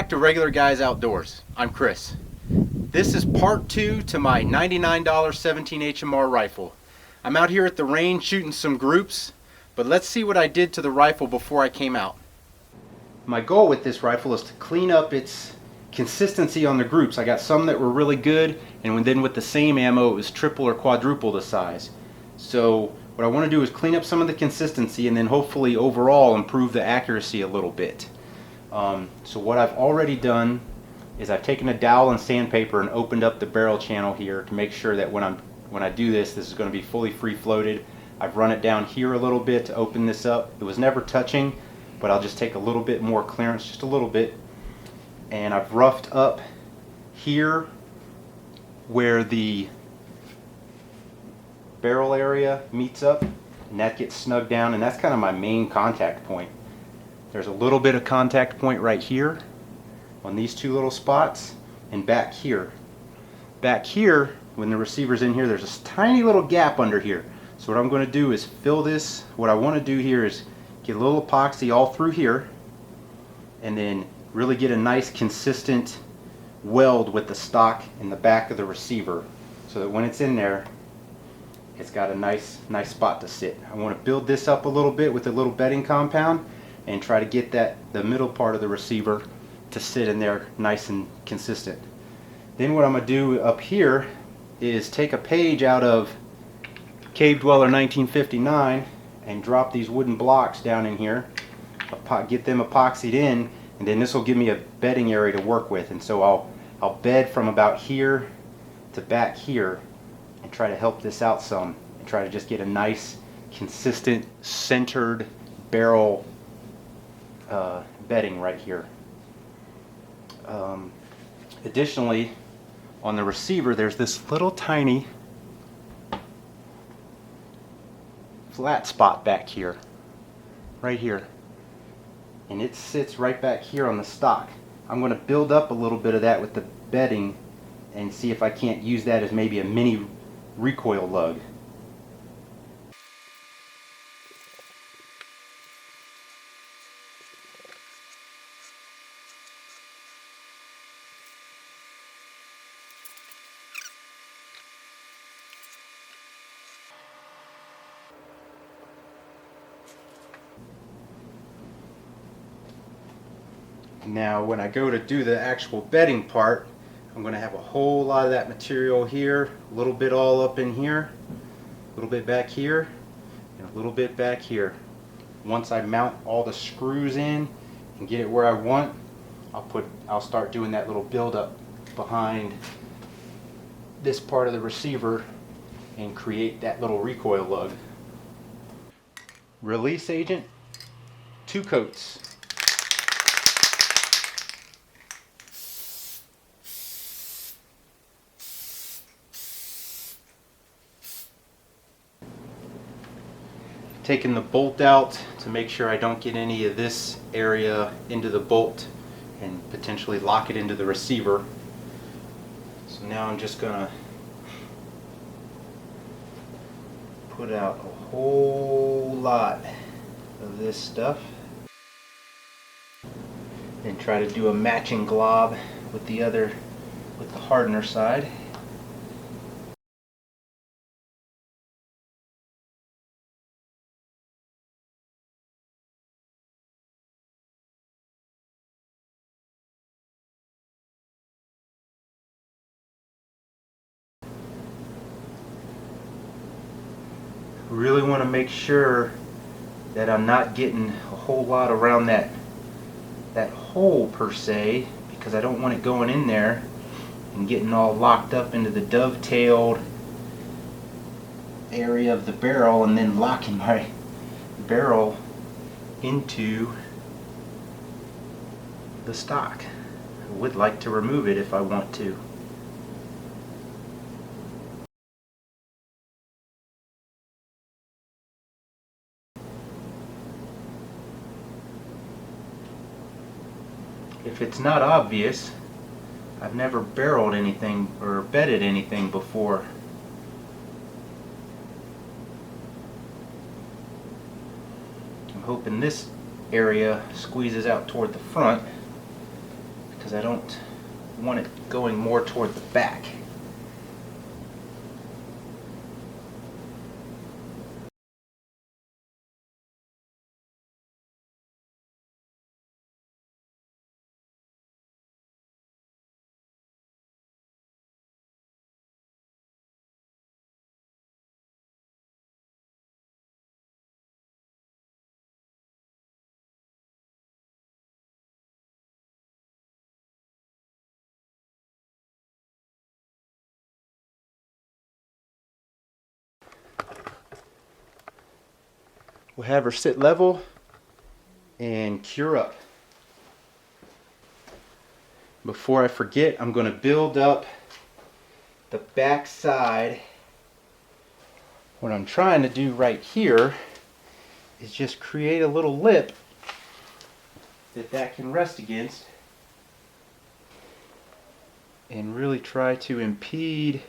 back to Regular Guys Outdoors. I'm Chris. This is part 2 to my $99 17 HMR rifle. I'm out here at the range shooting some groups, but let's see what I did to the rifle before I came out. My goal with this rifle is to clean up its consistency on the groups. I got some that were really good, and then with the same ammo it was triple or quadruple the size. So what I want to do is clean up some of the consistency and then hopefully overall improve the accuracy a little bit. So what I've already done is I've taken a dowel and sandpaper and opened up the barrel channel here to make sure that when I do this is going to be fully free floated. I've run it down here a little bit to open this up. It was never touching, but I'll just take a little bit more clearance, just a little bit. And I've roughed up here where the barrel area meets up, and that gets snugged down, and that's kind of my main contact point. There's a little bit of contact point right here on these two little spots, and back here. Back here, when the receiver's in here, there's a tiny little gap under here. So what I'm going to do is fill this. What I want to do here is get a little epoxy all through here, and then really get a nice consistent weld with the stock in the back of the receiver, so that when it's in there, it's got a nice spot to sit. I want to build this up a little bit with a little bedding compound and try to get the middle part of the receiver to sit in there nice and consistent. Then what I'm going to do up here is take a page out of Cave Dweller 1959 and drop these wooden blocks down in here, get them epoxied in, and then this will give me a bedding area to work with. And so I'll bed from about here to back here and try to help this out some and try to just get a nice consistent centered barrel bedding right here. Additionally, on the receiver there's this little tiny flat spot back here, right here, and it sits right back here on the stock. I'm going to build up a little bit of that with the bedding and see if I can't use that as maybe a mini recoil lug. Now when I go to do the actual bedding part, I'm going to have a whole lot of that material here, a little bit all up in here, a little bit back here, and a little bit back here. Once I mount all the screws in and get it where I want, I'll start doing that little buildup behind this part of the receiver and create that little recoil lug. Release agent, 2 coats. Taking the bolt out to make sure I don't get any of this area into the bolt and potentially lock it into the receiver. So now I'm just gonna put out a whole lot of this stuff and try to do a matching glob with the hardener side. Really want to make sure that I'm not getting a whole lot around that hole per se, because I don't want it going in there and getting all locked up into the dovetailed area of the barrel and then locking my barrel into the stock. I would like to remove it if I want to. If it's not obvious, I've never barreled anything or bedded anything before. I'm hoping this area squeezes out toward the front, because I don't want it going more toward the back. We'll have her sit level and cure up. Before I forget, I'm going to build up the back side. What I'm trying to do right here is just create a little lip that can rest against and really try to impede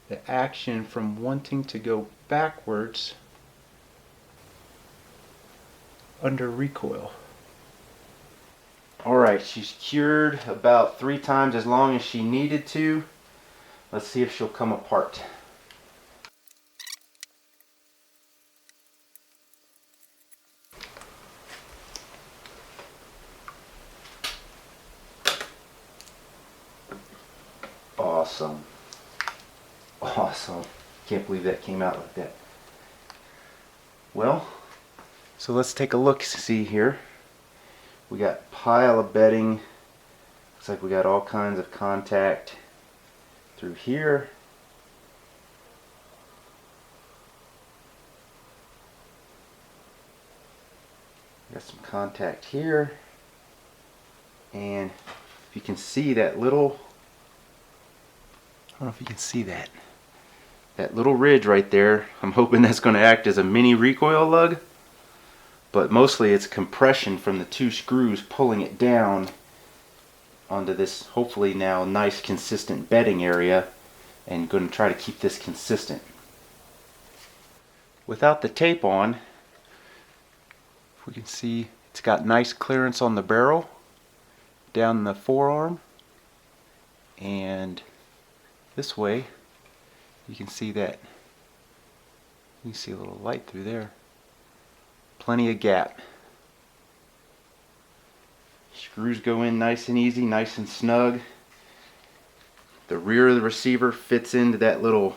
the action from wanting to go backwards under recoil. Alright, she's cured about 3 times as long as she needed to. Let's see if she'll come apart. Awesome. Awesome. Can't believe that came out like that. Well, so let's take a look, see here. We got a pile of bedding. Looks like we got all kinds of contact through here. Got some contact here. And if you can see that little, I don't know if you can see that. That little ridge right there, I'm hoping that's going to act as a mini recoil lug. But mostly it's compression from the 2 screws pulling it down onto this hopefully now nice consistent bedding area, and going to try to keep this consistent. Without the tape on, we can see it's got nice clearance on the barrel down the forearm, and this way you can see that, you can see a little light through there. Plenty of gap. Screws go in nice and easy, nice and snug. The rear of the receiver fits into that little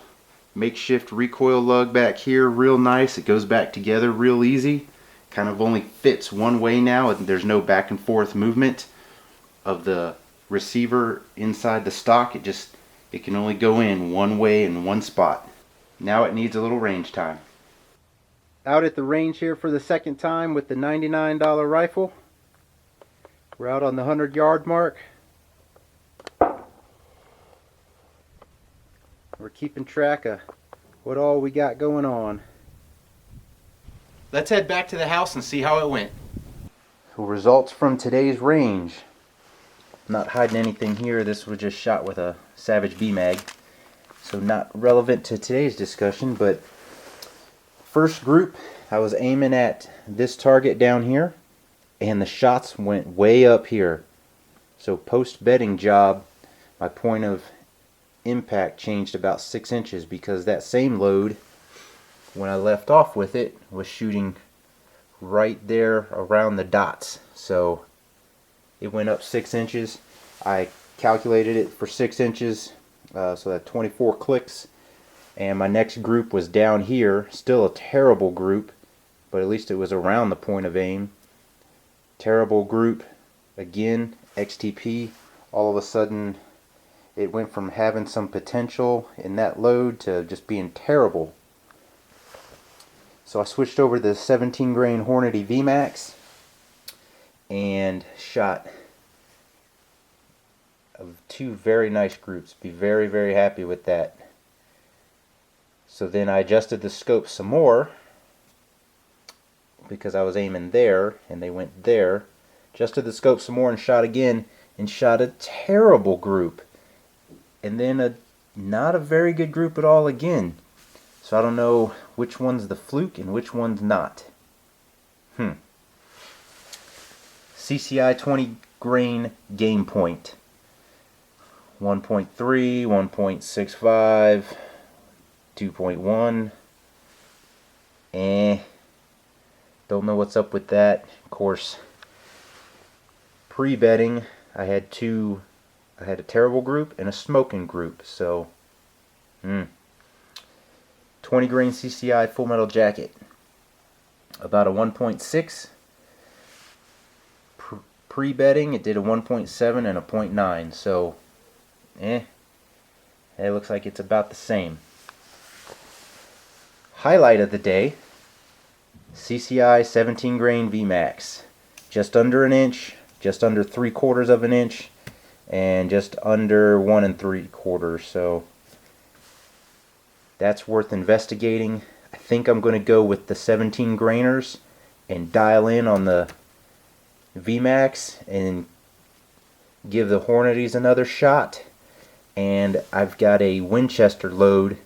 makeshift recoil lug back here real nice. It goes back together real easy. Kind of only fits one way now, and there's no back and forth movement of the receiver inside the stock. It can only go in one way in one spot. Now it needs a little range time. Out at the range here for the second time with the $99 rifle. We're out on the 100-yard mark. We're keeping track of what all we got going on. Let's head back to the house and see how it went. So results from today's range. I'm not hiding anything here. This was just shot with a Savage B-Mag. So not relevant to today's discussion, but first group, I was aiming at this target down here, and the shots went way up here. So post-bedding job, my point of impact changed about 6 inches, because that same load, when I left off with it, was shooting right there around the dots. So it went up 6 inches. I calculated it for 6 inches, so that 24 clicks. And my next group was down here. Still a terrible group, but at least it was around the point of aim. Terrible group. Again, XTP. All of a sudden, it went from having some potential in that load to just being terrible. So I switched over to the 17 grain Hornady VMAX and shot 2 very nice groups. Be very, very happy with that. So then I adjusted the scope some more, because I was aiming there and they went there. Adjusted the scope some more and shot again, and shot a terrible group. And then not a very good group at all again. So I don't know which one's the fluke and which one's not. CCI grain game point. 1.3, 1.65, 2.1. Don't know what's up with that. Of course, pre-betting, I had a terrible group and a smoking group. So, 20 grain CCI Full Metal Jacket. About a 1.6. Pre-betting, it did a 1.7 and a 0.9. So, it looks like it's about the same. Highlight of the day, CCI 17 grain VMAX. Just under an inch, just under 3/4 of an inch, and just under 1 3/4. So that's worth investigating. I think I'm going to go with the 17 grainers and dial in on the VMAX and give the Hornady's another shot. And I've got a Winchester load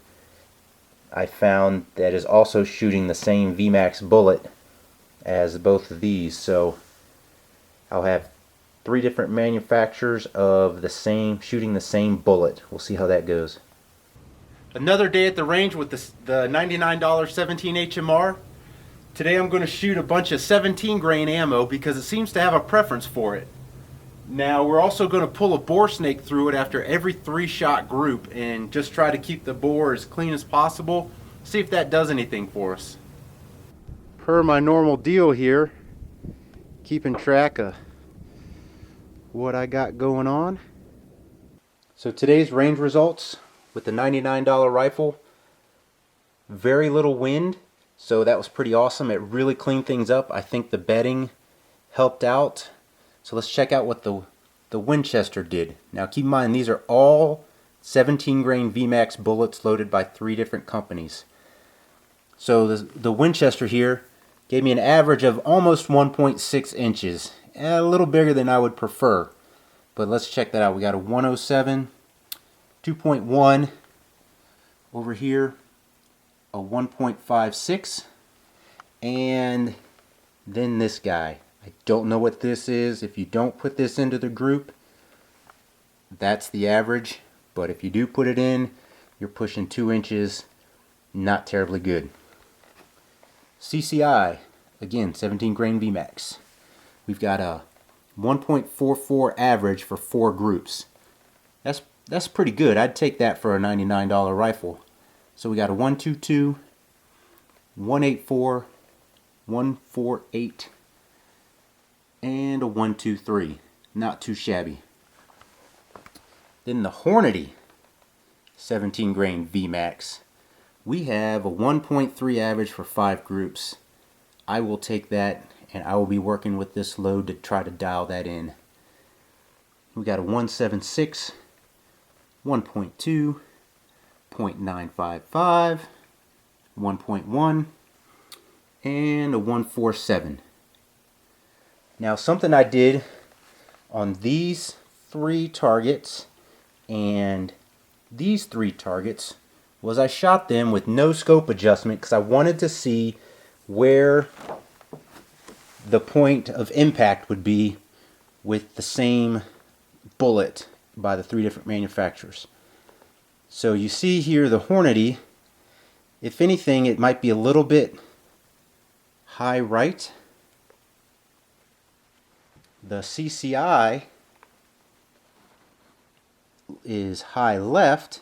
I found that is also shooting the same VMAX bullet as both of these. So I'll have 3 different manufacturers of the same, shooting the same bullet. We'll see how that goes. Another day at the range with the $99 17 HMR. Today I'm going to shoot a bunch of 17 grain ammo because it seems to have a preference for it. Now we're also going to pull a bore snake through it after every 3-shot group and just try to keep the bore as clean as possible. See if that does anything for us. Per my normal deal here, keeping track of what I got going on. So today's range results with the $99 rifle. Very little wind, so that was pretty awesome. It really cleaned things up. I think the bedding helped out. So let's check out what the Winchester did. Now keep in mind, these are all 17 grain VMAX bullets loaded by 3 different companies. So the Winchester here gave me an average of almost 1.6 inches. A little bigger than I would prefer. But let's check that out. We got a 107, 2.1 over here, a 1.56, and then this guy. I don't know what this is. If you don't put this into the group, that's the average. But if you do put it in, you're pushing 2 inches. Not terribly good. CCI, again, 17 grain VMAX. We've got a 1.44 average for 4 groups. That's pretty good. I'd take that for a $99 rifle. So we got a 122, 184, 148, and a 123. Not too shabby. Then the Hornady 17 grain VMAX. We have a 1.3 average for 5 groups. I will take that, and I will be working with this load to try to dial that in. We got a 176, 1.2, 0.955, 1.1, and a 147. Now something I did on these 3 targets and these 3 targets was I shot them with no scope adjustment because I wanted to see where the point of impact would be with the same bullet by the 3 different manufacturers. So you see here the Hornady, if anything, it might be a little bit high right. The CCI is high left,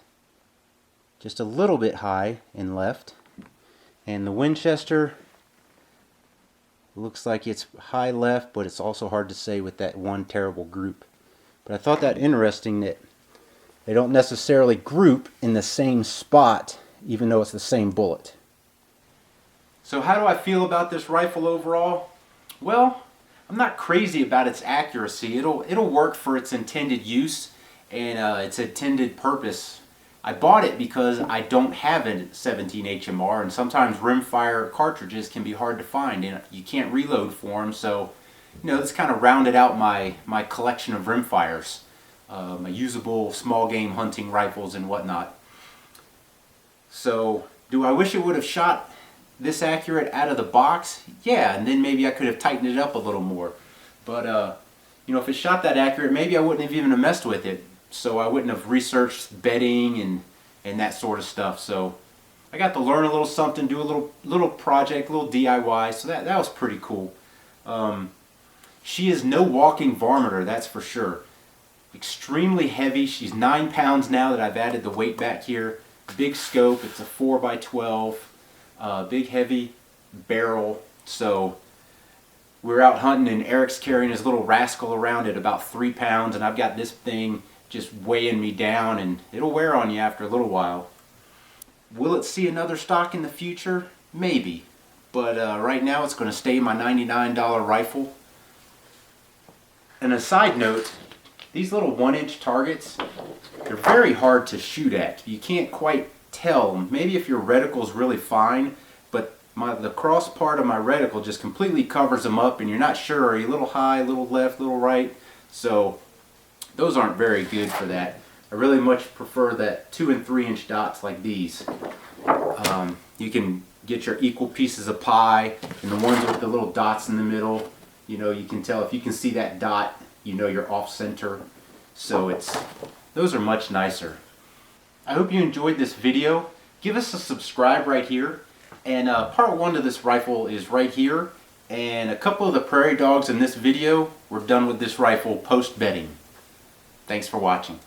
just a little bit high in left, and the Winchester looks like it's high left, but it's also hard to say with that one terrible group. But I thought that interesting that they don't necessarily group in the same spot even though it's the same bullet. So how do I feel about this rifle overall? Well, I'm not crazy about its accuracy. It'll work for its intended use and its intended purpose. I bought it because I don't have a 17 HMR, and sometimes rimfire cartridges can be hard to find and you can't reload for them, so this kind of rounded out my collection of rimfires, my usable small game hunting rifles and whatnot. So do I wish it would have shot this accurate out of the box? Yeah, and then maybe I could have tightened it up a little more. But you know, if it shot that accurate, maybe I wouldn't have even have messed with it. So I wouldn't have researched bedding and that sort of stuff. So I got to learn a little something, do a little project, a little DIY. So that was pretty cool. She is no walking varminter, that's for sure. Extremely heavy. She's 9 pounds now that I've added the weight back here. Big scope. It's a 4x12. Big heavy barrel. So we're out hunting and Eric's carrying his little rascal around at about 3 pounds, and I've got this thing just weighing me down, and it'll wear on you after a little while. Will it see another stock in the future? Maybe. But right now it's going to stay my $99 rifle. And a side note, these little 1-inch targets, they're very hard to shoot at. You can't quite tell. Maybe if your reticle's really fine, but the cross part of my reticle just completely covers them up, and you're not sure, are you a little high, a little left, a little right? So those aren't very good for that. I really much prefer that 2 and 3-inch dots like these. You can get your equal pieces of pie, and the ones with the little dots in the middle, you know, you can tell if you can see that dot, you know you're off center. So those are much nicer. I hope you enjoyed this video. Give us a subscribe right here. And part 1 of this rifle is right here. And a couple of the prairie dogs in this video were done with this rifle post bedding. Thanks for watching.